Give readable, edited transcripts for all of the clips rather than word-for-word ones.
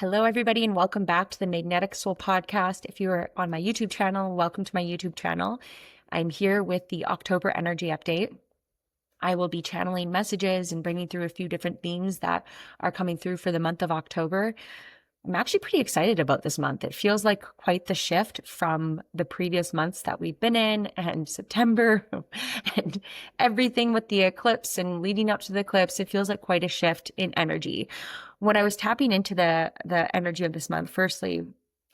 Hello, everybody, and welcome back to the Magnetic Soul Podcast. If you are on my YouTube channel, welcome to my YouTube channel. I'm here with the October energy update. I will be channeling messages and bringing through a few different themes that are coming through for the month of October. I'm actually pretty excited about this month. It feels like quite the shift from the previous months that we've been in, and September and everything with the eclipse and leading up to the eclipse. It feels like quite a shift in energy. When I was tapping into the energy of this month, firstly,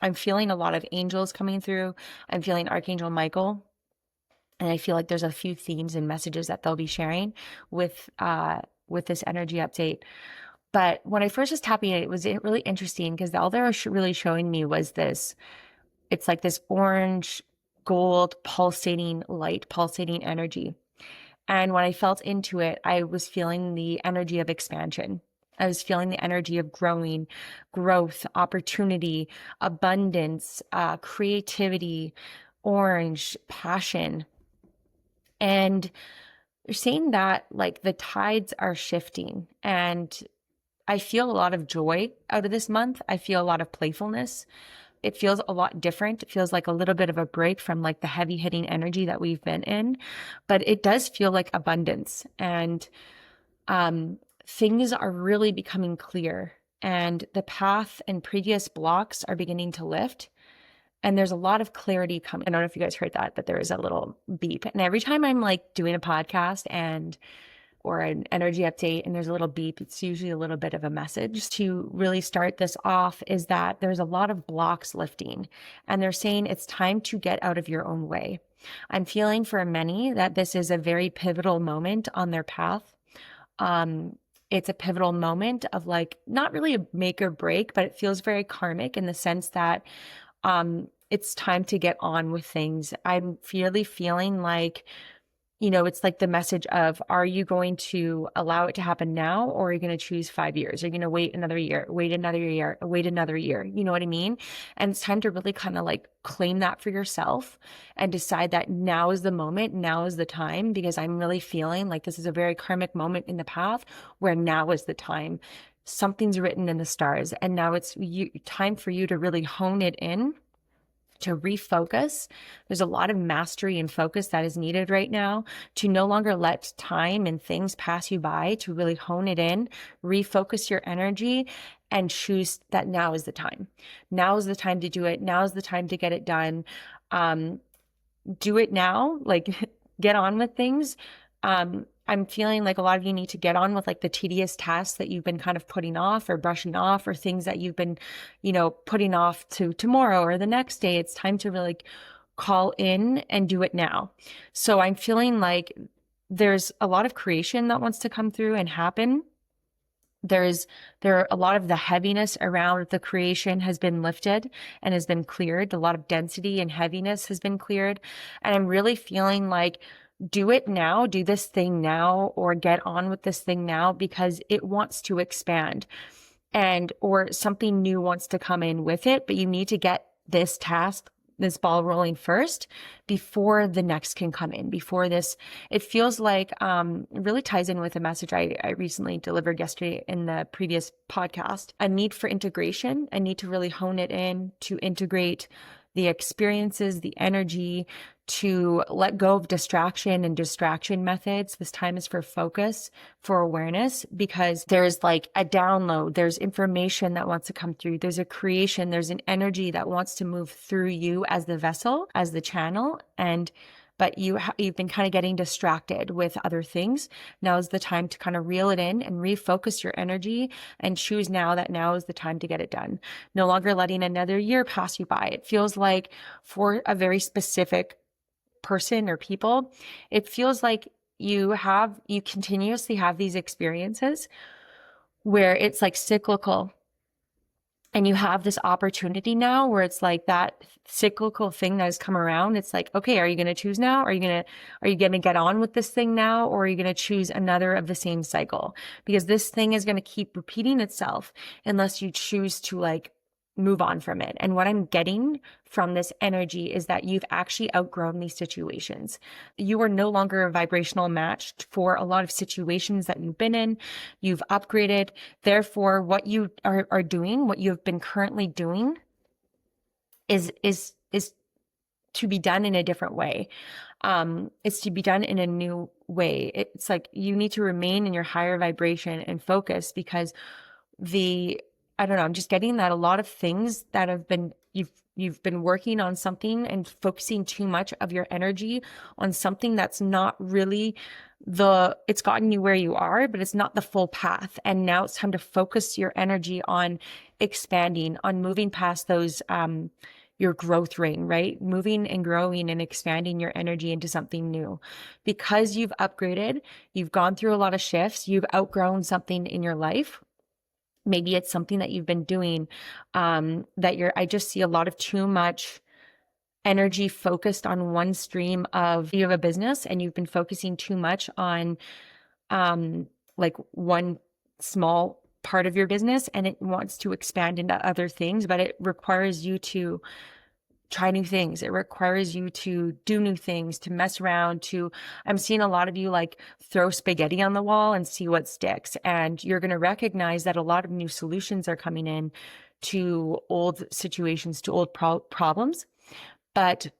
I'm feeling a lot of angels coming through. I'm feeling Archangel Michael. And I feel like there's a few themes and messages that they'll be sharing with this energy update. But when I first was tapping it, it was really interesting because all they were really showing me was this. It's like this orange, gold, pulsating light, pulsating energy. And when I felt into it, I was feeling the energy of expansion. I was feeling the energy of growing, growth, opportunity, abundance, creativity, orange, passion. And they're saying that like the tides are shifting, and I feel a lot of joy out of this month. I feel a lot of playfulness. It feels a lot different. It feels like a little bit of a break from like the heavy hitting energy that we've been in, but it does feel like abundance, and things are really becoming clear, and the path and previous blocks are beginning to lift. And there's a lot of clarity coming. I don't know if you guys heard that, but there is a little beep. And every time I'm like doing a podcast or an energy update and there's a little beep, it's usually a little bit of a message. To really start this off is that there's a lot of blocks lifting, and they're saying it's time to get out of your own way. I'm feeling for many that this is a very pivotal moment on their path. It's a pivotal moment of like, not really a make or break, but it feels very karmic in the sense that it's time to get on with things. I'm really feeling like, it's like the message of, are you going to allow it to happen now, or are you going to choose 5 years? Are you going to wait another year, wait another year, wait another year? You know what I mean? And it's time to really kind of like claim that for yourself and decide that now is the moment, now is the time, because I'm really feeling like this is a very karmic moment in the path where now is the time. Something's written in the stars, and now it's time for you to really hone it in, to refocus. There's a lot of mastery and focus that is needed right now, to no longer let time and things pass you by, to really hone it in, refocus your energy, and choose that now is the time. Now is the time to do it. Now is the time to get it done. Do it now, like get on with things. I'm feeling like a lot of you need to get on with like the tedious tasks that you've been kind of putting off or brushing off, or things that you've been, putting off to tomorrow or the next day. It's time to really call in and do it now. So I'm feeling like there's a lot of creation that wants to come through and happen. There are a lot of the heaviness around the creation has been lifted and has been cleared. A lot of density and heaviness has been cleared. And I'm really feeling like, do it now, do this thing now, or get on with this thing now, because it wants to expand, or something new wants to come in with it. But you need to get this task, this ball rolling first before the next can come in, before this. It feels like it really ties in with a message I recently delivered yesterday in the previous podcast. A need for integration, a need to really hone it in, to integrate the experiences, the energy, to let go of distraction and distraction methods. This time is for focus, for awareness, because there's like a download, there's information that wants to come through, there's a creation, there's an energy that wants to move through you as the vessel, as the channel, but you've been kind of getting distracted with other things. Now is the time to kind of reel it in and refocus your energy and choose now that now is the time to get it done. No longer letting another year pass you by. It feels like for a very specific person or people, it feels like you continuously have these experiences where it's like cyclical. And you have this opportunity now where it's like that cyclical thing that has come around. It's like, okay, are you going to choose now? Are you going to get on with this thing now? Or are you going to choose another of the same cycle? Because this thing is going to keep repeating itself unless you choose to like move on from it. And what I'm getting from this energy is that you've actually outgrown these situations. You are no longer a vibrational match for a lot of situations that you've been in. You've upgraded. Therefore, what you are doing, what you have been currently doing is to be done in a different way. It's to be done in a new way. It's like you need to remain in your higher vibration and focus, because I don't know, I'm just getting that a lot of things that have been, you've been working on something and focusing too much of your energy on something that's not really it's gotten you where you are, but it's not the full path. And now it's time to focus your energy on expanding, on moving past those, your growth ring, right? Moving and growing and expanding your energy into something new. Because you've upgraded, you've gone through a lot of shifts, you've outgrown something in your life. Maybe it's something that you've been doing, I just see a lot of too much energy focused on one stream of, you have a business and you've been focusing too much on, like one small part of your business, and it wants to expand into other things, but it requires you to try new things. It requires you to do new things, to mess around, I'm seeing a lot of you like throw spaghetti on the wall and see what sticks. And you're going to recognize that a lot of new solutions are coming in to old situations, to old problems. But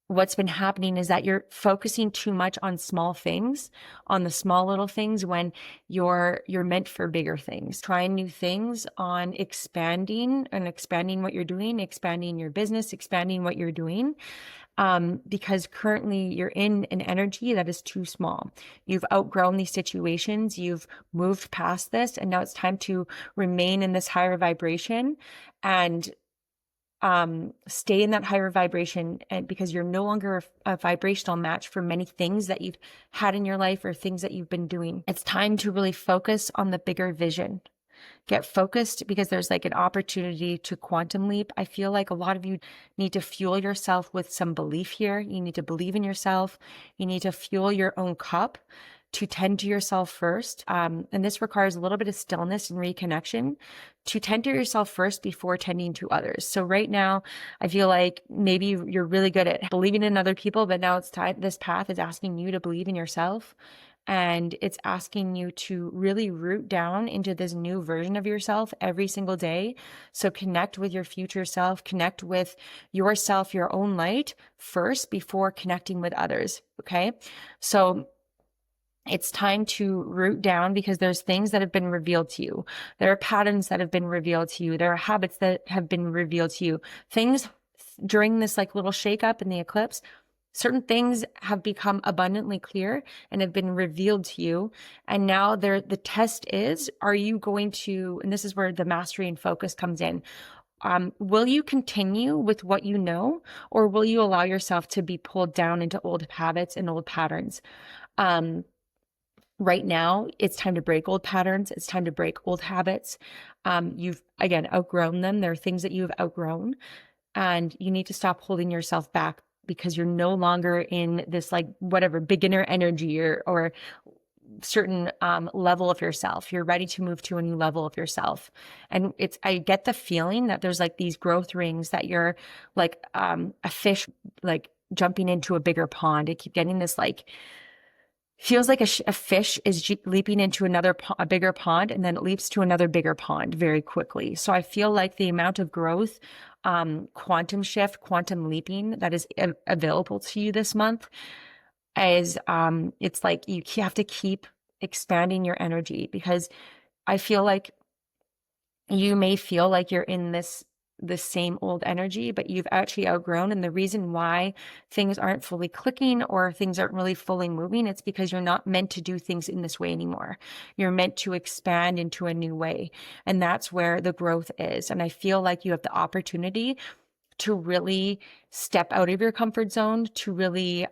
what's been happening is that you're focusing too much on small things, on the small little things, when you're meant for bigger things. Trying new things, on expanding what you're doing, expanding your business, expanding what you're doing. Because currently you're in an energy that is too small. You've outgrown these situations, you've moved past this, and now it's time to remain in this higher vibration and stay in that higher vibration, and because you're no longer a vibrational match for many things that you've had in your life or things that you've been doing. It's time to really focus on the bigger vision. Get focused, because there's like an opportunity to quantum leap. I feel like a lot of you need to fuel yourself with some belief here. You need to believe in yourself. You need to fuel your own cup, to tend to yourself first. And this requires a little bit of stillness and reconnection, to tend to yourself first before tending to others. So right now, I feel like maybe you're really good at believing in other people, but now it's time, this path is asking you to believe in yourself. And it's asking you to really root down into this new version of yourself every single day. So connect with your future self, connect with yourself, your own light first before connecting with others. Okay. So it's time to root down, because there's things that have been revealed to you. There are patterns that have been revealed to you. There are habits that have been revealed to you. Things during this like little shakeup in the eclipse, certain things have become abundantly clear and have been revealed to you. And now the test is, are you going to, and this is where the mastery and focus comes in. Will you continue with what you know, or will you allow yourself to be pulled down into old habits and old patterns? Right now, it's time to break old patterns. It's time to break old habits. You've, again, outgrown them. There are things that you've outgrown, and you need to stop holding yourself back, because you're no longer in this like whatever beginner energy or certain level of yourself. You're ready to move to a new level of yourself. And I get the feeling that there's like these growth rings, that you're like a fish like jumping into a bigger pond. I keep getting this like, feels like a fish is leaping into a bigger pond, and then it leaps to another bigger pond very quickly. So I feel like the amount of growth, quantum shift, quantum leaping that is available to you this month is, it's like you have to keep expanding your energy, because I feel like you may feel like you're in the same old energy, but you've actually outgrown. And the reason why things aren't fully clicking or things aren't really fully moving, it's because you're not meant to do things in this way anymore. You're meant to expand into a new way. And that's where the growth is. And I feel like you have the opportunity to really step out of your comfort zone, to really,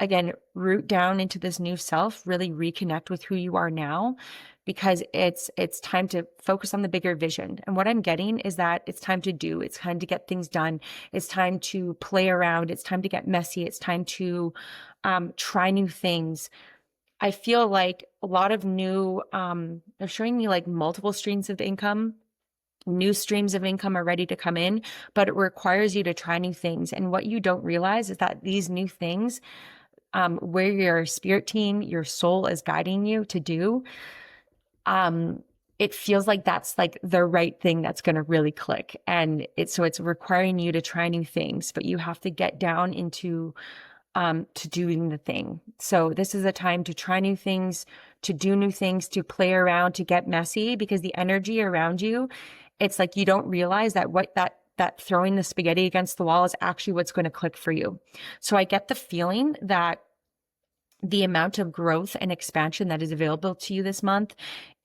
again, root down into this new self, really reconnect with who you are now, because it's time to focus on the bigger vision. And what I'm getting is that it's time to do, it's time to get things done. It's time to play around. It's time to get messy. It's time to try new things. I feel like a lot of new, they're showing me like multiple streams of income. New streams of income are ready to come in, but it requires you to try new things. And what you don't realize is that these new things, where your spirit team, your soul is guiding you to do, it feels like that's like the right thing that's going to really click. And it's requiring you to try new things, but you have to get down into to doing the thing. So this is a time to try new things, to do new things, to play around, to get messy, because the energy around you, it's like you don't realize that that throwing the spaghetti against the wall is actually what's going to click for you. So I get the feeling that the amount of growth and expansion that is available to you this month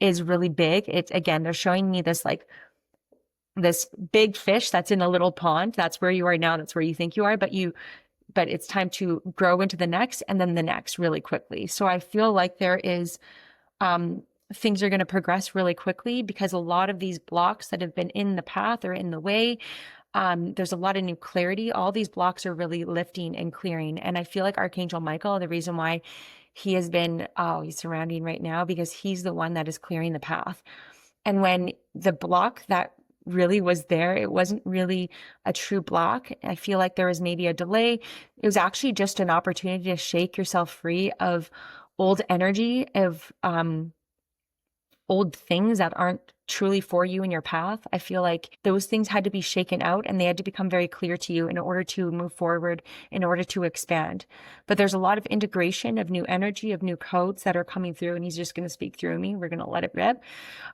is really big. It's, again, they're showing me this like this big fish that's in a little pond. That's where you are now. That's where you think you are, but it's time to grow into the next and then the next really quickly. So I feel like there is, things are going to progress really quickly, because a lot of these blocks that have been in the path or in the way, there's a lot of new clarity. All these blocks are really lifting and clearing. And I feel like Archangel Michael, the reason why he has been, he's surrounding right now, because he's the one that is clearing the path. And when the block that really was there, it wasn't really a true block. I feel like there was maybe a delay. It was actually just an opportunity to shake yourself free of old energy, of old things that aren't truly for you in your path. I feel like those things had to be shaken out, and they had to become very clear to you in order to move forward, in order to expand. But there's a lot of integration of new energy, of new codes that are coming through, and he's just going to speak through me. We're going to let it rip.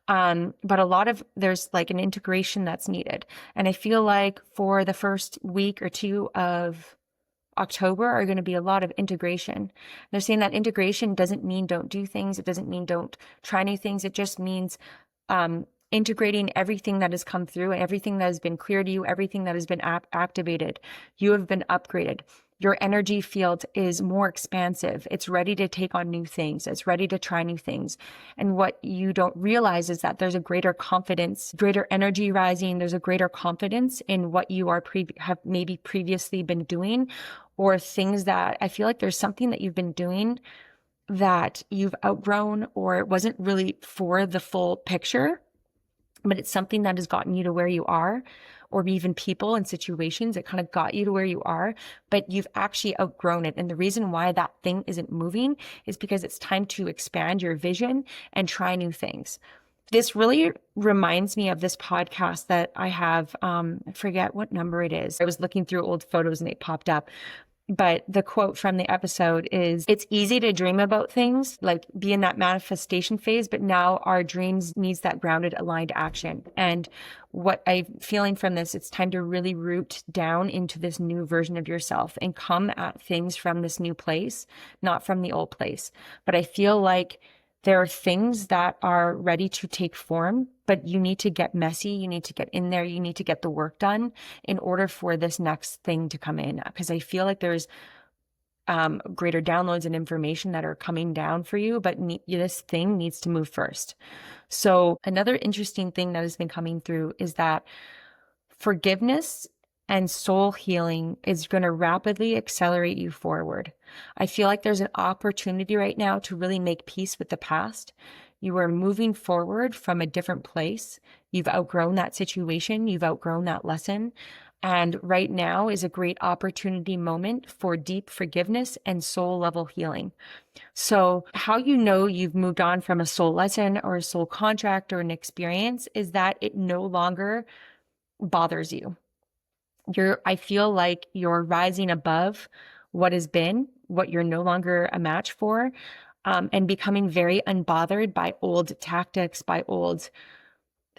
But there's like an integration that's needed. And I feel like for the first week or two of October are going to be a lot of integration. They're saying that integration doesn't mean don't do things. It doesn't mean don't try new things. It just means integrating everything that has come through, everything that has been clear to you, everything that has been activated. You have been upgraded. Your energy field is more expansive. It's ready to take on new things. It's ready to try new things. And what you don't realize is that there's a greater confidence, greater energy rising. There's a greater confidence in what you have maybe previously been doing, or things that I feel like there's something that you've been doing that you've outgrown, or it wasn't really for the full picture, but it's something that has gotten you to where you are, or even people and situations that kind of got you to where you are, but you've actually outgrown it. And the reason why that thing isn't moving is because it's time to expand your vision and try new things. This really reminds me of this podcast that I have. I forget what number it is. I was looking through old photos and it popped up. But the quote from the episode is, it's easy to dream about things, like be in that manifestation phase, but now our dreams needs that grounded, aligned action. And what I'm feeling from this, it's time to really root down into this new version of yourself and come at things from this new place, not from the old place. But I feel like there are things that are ready to take form, but you need to get messy. You need to get in there. You need to get the work done in order for this next thing to come in. Because I feel like there's greater downloads and information that are coming down for you, but this thing needs to move first. So another interesting thing that has been coming through is that forgiveness and soul healing is going to rapidly accelerate you forward. I feel like there's an opportunity right now to really make peace with the past. You are moving forward from a different place. You've outgrown that situation. You've outgrown that lesson. And right now is a great opportunity moment for deep forgiveness and soul level healing. So how you know you've moved on from a soul lesson or a soul contract or an experience is that it no longer bothers you. I feel like you're rising above what has been, what you're no longer a match for, and becoming very unbothered by old tactics, by old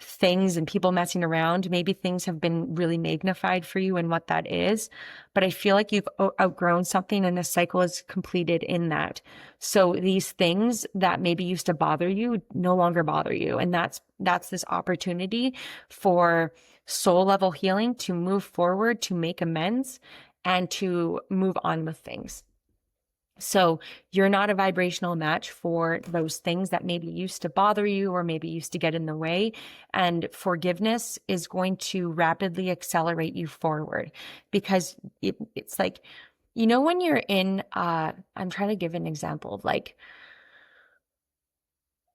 things and people messing around. Maybe things have been really magnified for you and what that is, but I feel like you've outgrown something and the cycle is completed in that. So these things that maybe used to bother you no longer bother you. And that's this opportunity for soul level healing to move forward, to make amends, and to move on with things. So you're not a vibrational match for those things that maybe used to bother you or maybe used to get in the way. And forgiveness is going to rapidly accelerate you forward, because it's like, you know, when you're in, I'm trying to give an example of like,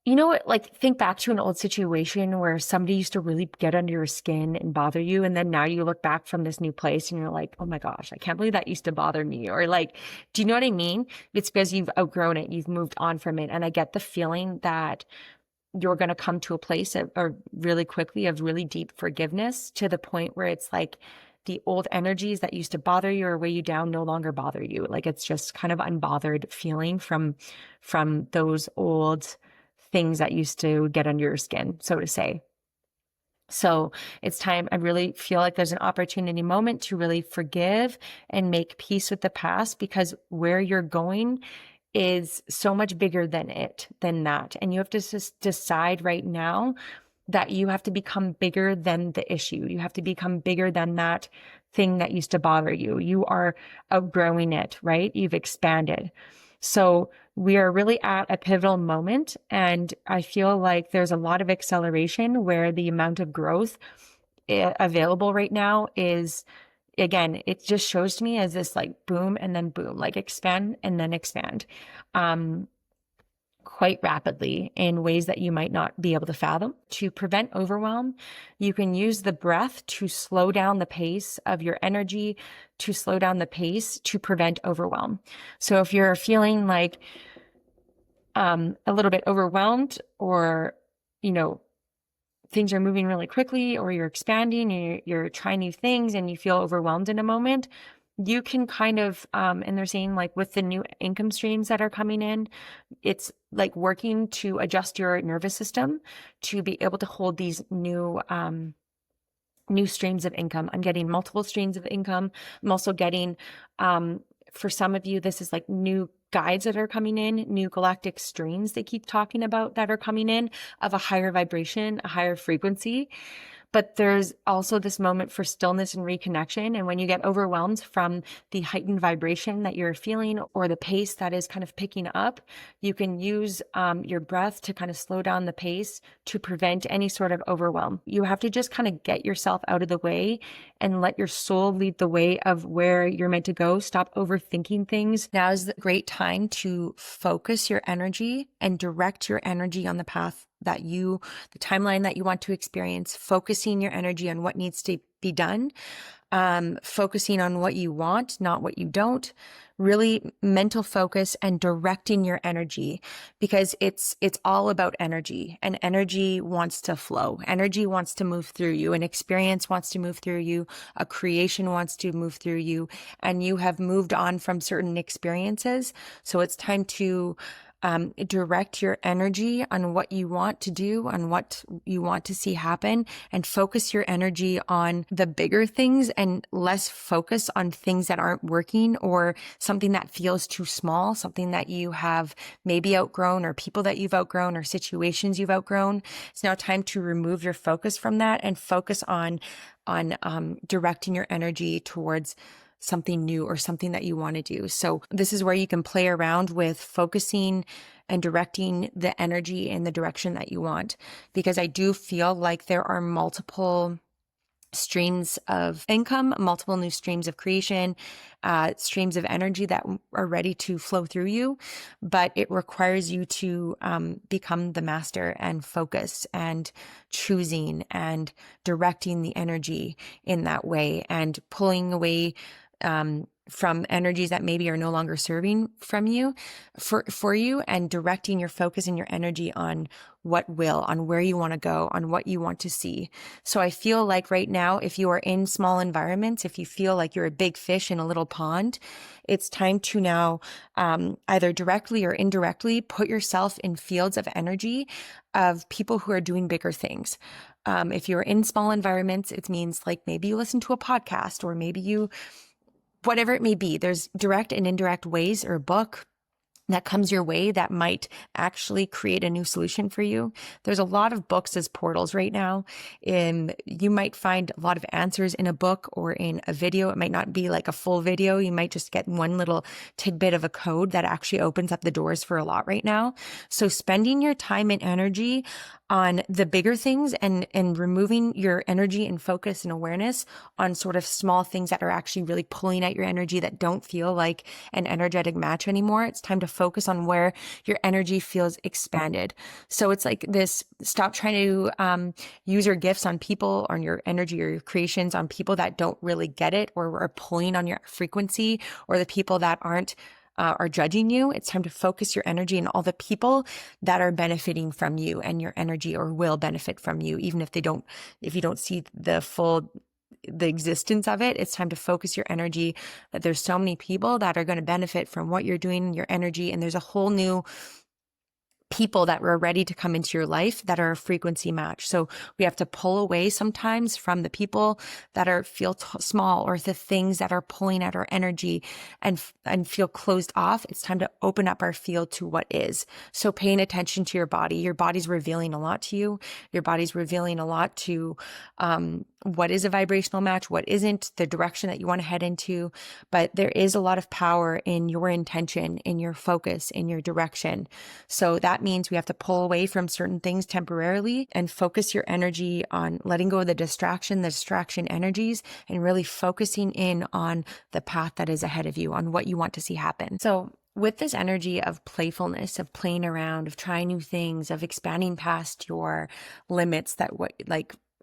You know what? Like, think back to an old situation where somebody used to really get under your skin and bother you. And then now you look back from this new place and you're like, oh my gosh, I can't believe that used to bother me. Or like, do you know what I mean? It's because you've outgrown it, you've moved on from it. And I get the feeling that you're going to come to a place or really quickly of really deep forgiveness, to the point where it's like the old energies that used to bother you or weigh you down no longer bother you. Like, it's just kind of unbothered feeling from those old things that used to get under your skin, so to say. So it's time. I really feel like there's an opportunity moment to really forgive and make peace with the past, because where you're going is so much bigger than that. And you have to just decide right now that you have to become bigger than the issue. You have to become bigger than that thing that used to bother you. You are outgrowing it, right? You've expanded. So we are really at a pivotal moment. And I feel like there's a lot of acceleration where the amount of growth available right now is, again, it just shows to me as this like boom and then boom, like expand and then expand. Quite rapidly in ways that you might not be able to fathom. To prevent overwhelm, you can use the breath to slow down the pace of your energy, to slow down the pace to prevent overwhelm. So if you're feeling like a little bit overwhelmed, or, you know, things are moving really quickly, or you're expanding and you're trying new things and you feel overwhelmed in a moment, you can kind of, and they're saying like with the new income streams that are coming in, it's like working to adjust your nervous system to be able to hold these new streams of income. I'm getting multiple streams of income. I'm also getting, for some of you, this is like new guides that are coming in, new galactic streams they keep talking about that are coming in, of a higher vibration, a higher frequency. But there's also this moment for stillness and reconnection. And when you get overwhelmed from the heightened vibration that you're feeling, or the pace that is kind of picking up, you can use your breath to kind of slow down the pace to prevent any sort of overwhelm. You have to just kind of get yourself out of the way and let your soul lead the way of where you're meant to go. Stop overthinking things. Now is the great time to focus your energy and direct your energy on the path that the timeline that you want to experience, focusing your energy on what needs to be done, focusing on what you want, not what you don't, really mental focus and directing your energy, because it's all about energy, and energy wants to flow. Energy wants to move through you. An experience wants to move through you. A creation wants to move through you, and you have moved on from certain experiences. So it's time to direct your energy on what you want to do, on what you want to see happen, and focus your energy on the bigger things and less focus on things that aren't working, or something that feels too small, something that you have maybe outgrown, or people that you've outgrown, or situations you've outgrown. It's now time to remove your focus from that and focus on directing your energy towards something new or something that you want to do. So this is where you can play around with focusing and directing the energy in the direction that you want, because I do feel like there are multiple streams of income, multiple new streams of creation, streams of energy that are ready to flow through you. But it requires you to become the master and focus and choosing and directing the energy in that way, and pulling away from energies that maybe are no longer serving from you for you, and directing your focus and your energy on on where you want to go, on what you want to see. So I feel like right now, if you are in small environments, if you feel like you're a big fish in a little pond, it's time to now either directly or indirectly put yourself in fields of energy of people who are doing bigger things. If you're in small environments, it means like maybe you listen to a podcast, or maybe whatever it may be, there's direct and indirect ways, or a book that comes your way that might actually create a new solution for you. There's a lot of books as portals right now. You might find a lot of answers in a book or in a video. It might not be like a full video. You might just get one little tidbit of a code that actually opens up the doors for a lot right now. So spending your time and energy on the bigger things, and removing your energy and focus and awareness on sort of small things that are actually really pulling at your energy that don't feel like an energetic match anymore. It's time to focus on where your energy feels expanded. So it's like this, stop trying to use your gifts on people, on your energy or your creations on people that don't really get it or are pulling on your frequency, or the people that are judging you. It's time to focus your energy on all the people that are benefiting from you and your energy, or will benefit from you, even if if you don't see the existence of it. It's time to focus your energy that there's so many people that are going to benefit from what you're doing, your energy. And there's a whole new people that were ready to come into your life that are a frequency match. So we have to pull away sometimes from the people that feel small, or the things that are pulling at our energy and feel closed off. It's time to open up our field to what is. So paying attention to your body. Your body's revealing a lot to you. Your body's revealing a lot to what is a vibrational match, what isn't, the direction that you want to head into. But there is a lot of power in your intention, in your focus, in your direction. So that means we have to pull away from certain things temporarily and focus your energy on letting go of the distraction energies, and really focusing in on the path that is ahead of you, on what you want to see happen. So with this energy of playfulness, of playing around, of trying new things, of expanding past your limits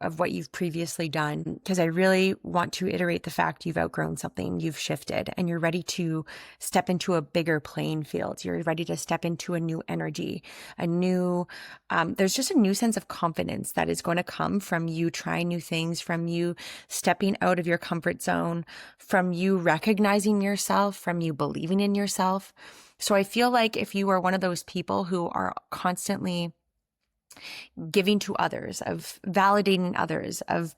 of what you've previously done, because I really want to iterate the fact you've outgrown something, you've shifted, and you're ready to step into a bigger playing field. You're ready to step into a new energy, there's just a new sense of confidence that is going to come from you trying new things, from you stepping out of your comfort zone, from you recognizing yourself, from you believing in yourself. So I feel like if you are one of those people who are constantly giving to others, of validating others, of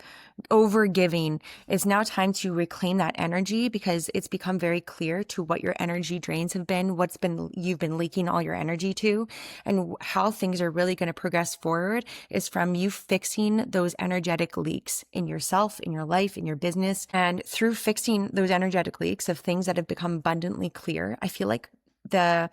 over giving, it's now time to reclaim that energy, because it's become very clear to what your energy drains have been, you've been leaking all your energy to, and how things are really going to progress forward is from you fixing those energetic leaks in yourself, in your life, in your business. And through fixing those energetic leaks of things that have become abundantly clear, I feel like the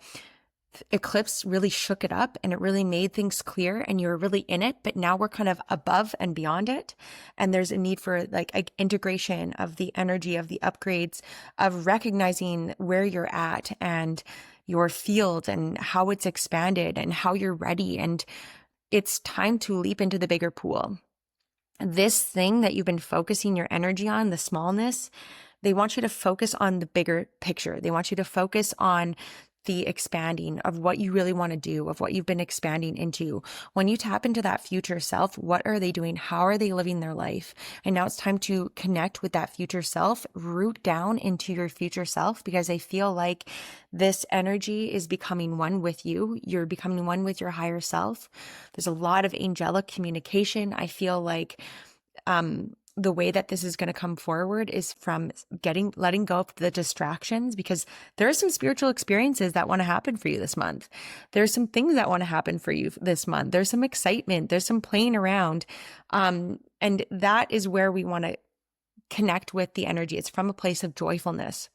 eclipse really shook it up, and it really made things clear, and you're really in it, but now we're kind of above and beyond it. And there's a need for like integration of the energy, of the upgrades, of recognizing where you're at and your field and how it's expanded and how you're ready. And it's time to leap into the bigger pool. This thing that you've been focusing your energy on, the smallness, they want you to focus on the bigger picture. They want you to focus on the expanding of what you really want to do, of what you've been expanding into. When you tap into that future self, what are they doing? How are they living their life? And now it's time to connect with that future self, root down into your future self, because I feel like this energy is becoming one with you. You're becoming one with your higher self. There's a lot of angelic communication. I feel like, the way that this is going to come forward is from letting go of the distractions, because there are some spiritual experiences that want to happen for you this month. There's some things that want to happen for you this month. There's some excitement. There's some playing around. And that is where we want to connect with the energy. It's from a place of joyfulness,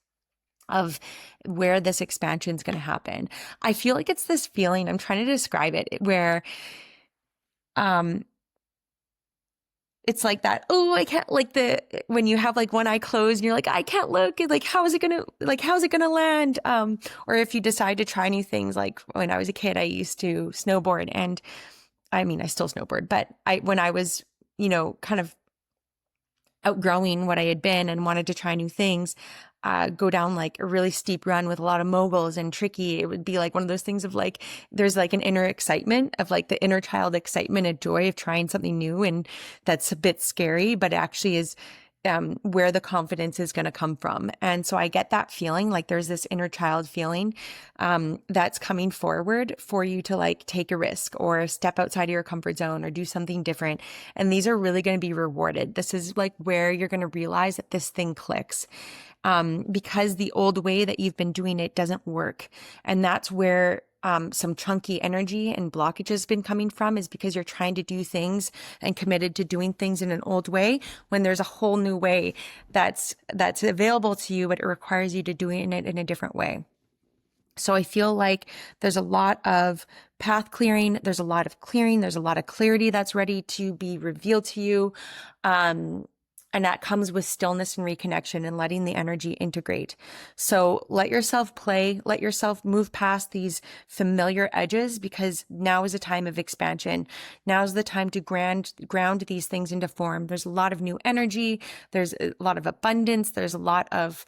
of where this expansion is going to happen. I feel like it's this feeling, I'm trying to describe it, where, it's like that, oh, I can't, like when you have like one eye closed and you're like, I can't look, like, how's it gonna land? Or if you decide to try new things, like when I was a kid, I used to snowboard, and I mean, I still snowboard, but when I was, kind of outgrowing what I had been and wanted to try new things, go down like a really steep run with a lot of moguls and tricky. It would be like one of those things of like, there's like an inner excitement of like the inner child excitement and joy of trying something new. And that's a bit scary, but it actually is where the confidence is going to come from. And so I get that feeling, like there's this inner child feeling that's coming forward for you to like take a risk or step outside of your comfort zone or do something different. And these are really going to be rewarded. This is like where you're going to realize that this thing clicks. Because the old way that you've been doing it doesn't work. And that's where some chunky energy and blockage has been coming from, is because you're trying to do things and committed to doing things in an old way, when there's a whole new way that's available to you, but it requires you to do it in a different way. So I feel like there's a lot of path clearing. There's a lot of clearing. There's a lot of clarity that's ready to be revealed to you. And that comes with stillness and reconnection and letting the energy integrate. So let yourself play, let yourself move past these familiar edges, because now is a time of expansion. Now is the time to ground these things into form. There's a lot of new energy. There's a lot of abundance. There's a lot of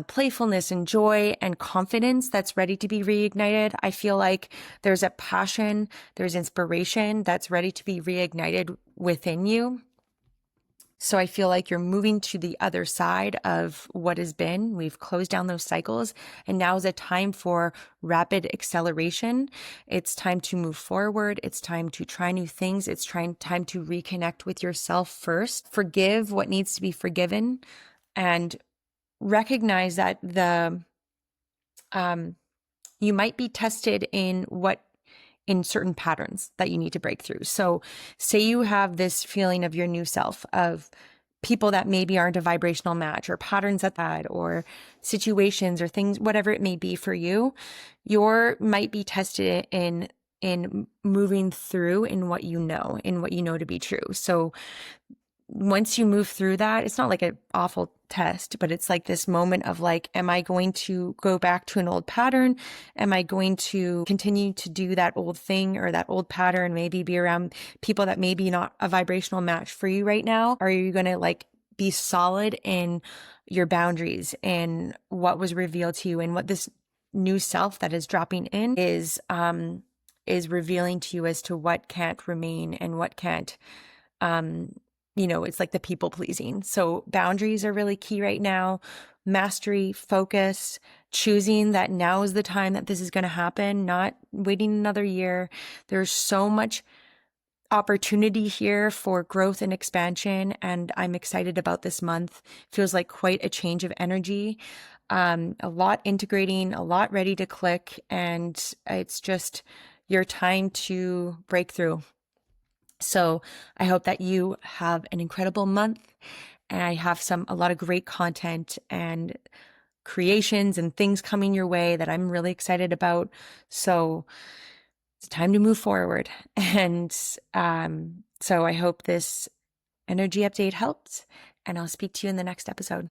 playfulness and joy and confidence that's ready to be reignited. I feel like there's a passion, there's inspiration that's ready to be reignited within you. So I feel like you're moving to the other side of what has been. We've closed down those cycles, and now is a time for rapid acceleration. It's time to move forward. It's time to try new things. It's time to reconnect with yourself first. Forgive what needs to be forgiven, and recognize that you might be tested in certain patterns that you need to break through. So say you have this feeling of your new self, of people that maybe aren't a vibrational match, or patterns that, or situations or things, whatever it may be for you, might be tested in moving through in what you know to be true. So once you move through that, it's not like an awful test, but it's like this moment of like, am I going to go back to an old pattern? Am I going to continue to do that old thing or that old pattern, maybe be around people that maybe not a vibrational match for you right now? Or are you going to like be solid in your boundaries and what was revealed to you, and what this new self that is dropping in is revealing to you as to what can't remain and what can't, it's like the people pleasing. So boundaries are really key right now. Mastery, focus, choosing that now is the time that this is going to happen, not waiting another year. There's so much opportunity here for growth and expansion, and I'm excited about this month. Feels like quite a change of energy. A lot integrating, a lot ready to click, and it's just your time to break through. So I hope that you have an incredible month, and I have a lot of great content and creations and things coming your way that I'm really excited about. So it's time to move forward. And so I hope this energy update helped, and I'll speak to you in the next episode.